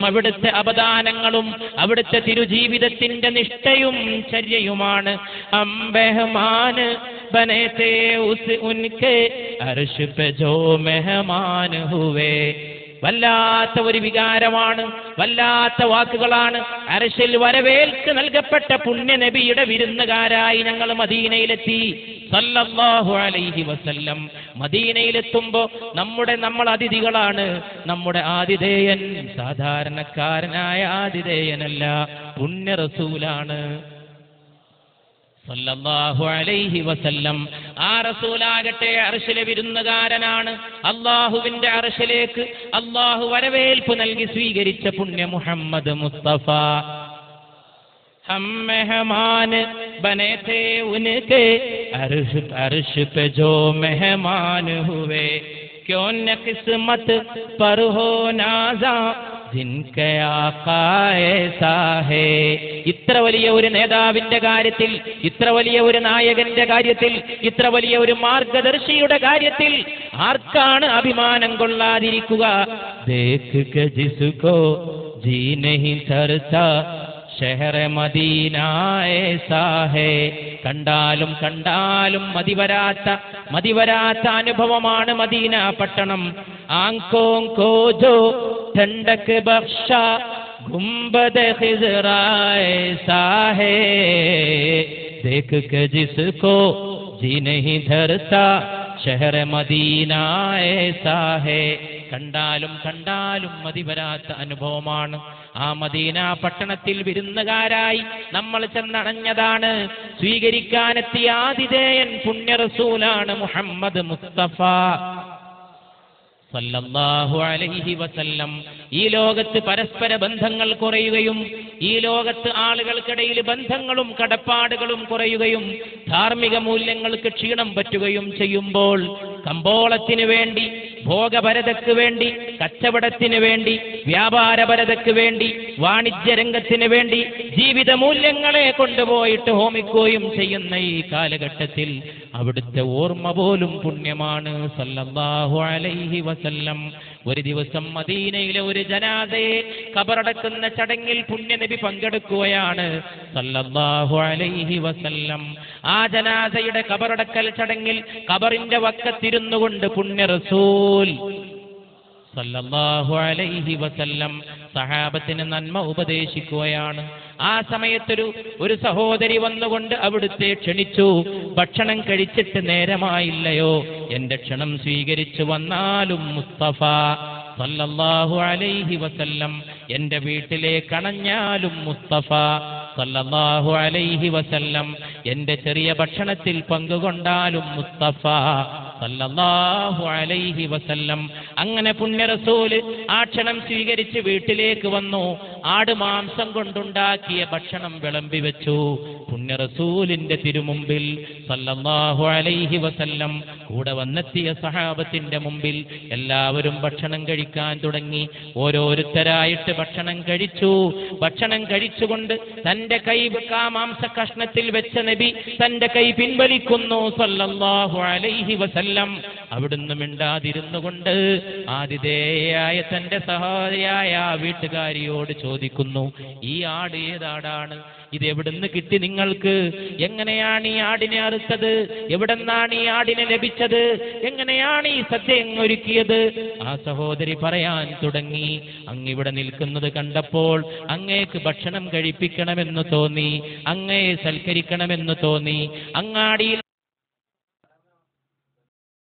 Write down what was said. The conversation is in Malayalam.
അവിടുത്തെ അപദാനങ്ങളും അവിടുത്തെ തിരുജീവിതത്തിന്റെ നിഷ്ഠയും ചര്യയുമാണ്. അംബഹമാൻ ബനേതേ ഉസ് ഉൻകെ അർശ് പേ ജോ മെഹമാൻ ഹുവേ. വല്ലാത്ത ഒരു വികാരമാണ്, വല്ലാത്ത വാക്കുകളാണ്. അർശിൽ വരവേൽക്ക് നൽകപ്പെട്ട പുണ്യനബിയുടെ വിരുന്നുകാരായി ഞങ്ങൾ മദീനയിലെത്തി സല്ലല്ലാഹു അലൈഹി വസല്ലം. മദീനയിലെത്തുമ്പോ നമ്മൾ അതിഥികളാണ്. നമ്മുടെ ആതിഥേയൻ സാധാരണക്കാരനായ ആതിഥേയനല്ല, പുണ്യ റസൂലാണ് സല്ലല്ലാഹു അലൈഹി വസല്ലം. ആ റസൂലാകട്ടെ അർശിലെ വിരുന്നുകാരനാണ്. അല്ലാഹുവിന്റെ അർശിലേക്ക് അല്ലാഹു വരവേൽപ്പ് നൽകി സ്വീകരിച്ച പുണ്യ മുഹമ്മദ് മുസ്തഫ. ഹം മെഹമാൻ ബനെ थे उनके अर्श पे जो मेहमान हुए क्यों न किस्मत पर हो नाज़ा जिनके आका ऐसा है. ഇത്ര വലിയ ഒരു നേതാവിന്റെ കാര്യത്തിൽ, ഇത്ര വലിയ ഒരു നായകന്റെ കാര്യത്തിൽ, ഇത്ര വലിയ ഒരു മാർഗദർശിയുടെ കാര്യത്തിൽ ആർക്കാണ് അഭിമാനം കൊള്ളാതിരിക്കുക? ദേഖ് കെ ജിസ്കോ ജി നഹീ ചർച്ചാ ഷഹർ മദീന ഏസാ ഹേ. കണ്ടാലും കണ്ടാലും മതിവരാത്ത അനുഭവമാണ് മദീന പട്ടണം. ആങ്കോ കോ ജോ ठंडक बख्शा गुंबद खिजरा ऐसा है देख के जिसको जी नहीं धरता शहर मदीना ऐसा है. കണ്ടാലും കണ്ടാലും മതിവരാത്ത അനുഭവമാണ്. ആ മദീന പട്ടണത്തിൽ വിരുന്നുകാരായി നമ്മൾ ചെന്നണഞ്ഞതാണ്. സ്വീകരിക്കാനെത്തിയ ആതിഥേയൻ പുണ്യ റസൂലാണ് മുഹമ്മദ് മുസ്തഫ സല്ലല്ലാഹു അലൈഹി വസല്ലം. ഈ ലോകത്ത് പരസ്പര ബന്ധങ്ങൾ കുറയുകയും, ഈ ലോകത്ത് ആളുകൾക്കിടയിൽ ബന്ധങ്ങളും കടപ്പാടുകളും കുറയുകയും, ധാർമ്മിക മൂല്യങ്ങൾക്ക് ക്ഷീണം പറ്റുകയും ചെയ്യുമ്പോൾ കമ്പോളത്തിന് വേണ്ടി, ഭോഗപരതയ്ക്ക് വേണ്ടി, കച്ചവടത്തിന് വേണ്ടി, വ്യാപാരപരതയ്ക്ക് വേണ്ടി, വാണിജ്യരംഗത്തിന് വേണ്ടി ജീവിത മൂല്യങ്ങളെ കൊണ്ടുപോയിട്ട് ഹോമിക്കുകയും ചെയ്യുന്ന ഈ കാലഘട്ടത്തിൽ അവിടുത്തെ ഓർമ്മ പോലും പുണ്യമാണ് സല്ലല്ലാഹു അലൈഹി വസല്ലം. ഒരു ദിവസം മദീനയിലെ ഒരു ജനാസയെ ഖബറടക്കുന്ന ചടങ്ങിൽ പുണ്യനബി പങ്കെടുക്കുകയാണ് സല്ലല്ലാഹു അലൈഹി വസല്ലം. ആ ജനാസയുടെ ഖബറടക്കൽ ചടങ്ങിൽ ഖബറിന്റെ വക്കത്തിരുന്നു കൊണ്ട് പുണ്യ റസൂൽ സല്ലല്ലാഹു അലൈഹി വസല്ലം സഹാബത്തിന് നന്മ ഉപദേശിക്കുകയാണ്. ആ സമയത്തൊരു സഹോദരി വന്നുകൊണ്ട് അവിടുത്തെ ക്ഷണിച്ചു. ഭക്ഷണം കഴിച്ചിട്ട് നേരമായില്ലയോ? എന്റെ ക്ഷണം സ്വീകരിച്ചു വന്നാലും മുസ്തഫ സല്ലല്ലാഹു അലൈഹി വസല്ലം എന്റെ വീട്ടിലേക്ക് അണഞ്ഞാലും മുസ്തഫ സല്ലല്ലാഹു അലൈഹി വസല്ലം എന്റെ ചെറിയ ഭക്ഷണത്തിൽ പങ്കുകൊണ്ടാലും മുസ്തഫ സല്ലല്ലാഹു അലൈഹി വസല്ലം. അങ്ങനെ പുണ്യ റസൂല് ആ ക്ഷണം സ്വീകരിച്ച് വീട്ടിലേക്ക് വന്നു. ആടുമാംസം കൊണ്ടുണ്ടാക്കിയ ഭക്ഷണം വിളമ്പി വെച്ചു പുണ്യ റസൂലിന്റെ തിരുമുമ്പിൽ സല്ലല്ലാഹു അലൈഹി വസല്ലം. കൂടെ വന്നെത്തിയ സഹാബത്തിന്റെ മുമ്പിൽ എല്ലാവരും ഭക്ഷണം കഴിക്കാൻ തുടങ്ങി. ഓരോരുത്തരായിട്ട് ഭക്ഷണം കഴിച്ചു. ഭക്ഷണം കഴിച്ചുകൊണ്ട് തന്റെ കൈ ആ മാംസ കഷ്ണത്തിൽ വെച്ച നബി തന്റെ കൈ പിൻവലിക്കുന്നു സല്ലല്ലാഹു അലൈഹി വസല്ലം. അവിടുന്ന് മിണ്ടാതിരുന്നു കൊണ്ട് ആതിഥേയായ തന്റെ സഹോദരിയായ വീട്ടുകാരിയോട് ചോദിക്കുന്നു, ഈ ആട് ഏതാടാണ്? ഇത് എവിടുന്ന് കിട്ടി നിങ്ങൾക്ക്? എങ്ങനെയാണ് ഈ ആടിനെ അറുത്തത്? എവിടെന്നാണ് ഈ ആടിനെ ലഭിച്ചത്? എങ്ങനെയാണ് ഈ സദ്യ ഒരുക്കിയത്? ആ സഹോദരി പറയാൻ തുടങ്ങി, അങ്ങിവിടെ നിൽക്കുന്നത് കണ്ടപ്പോൾ അങ്ങേക്ക് ഭക്ഷണം കഴിപ്പിക്കണമെന്ന് തോന്നി, അങ്ങയെ സൽക്കരിക്കണമെന്ന് തോന്നി. അങ്ങാടിയിൽ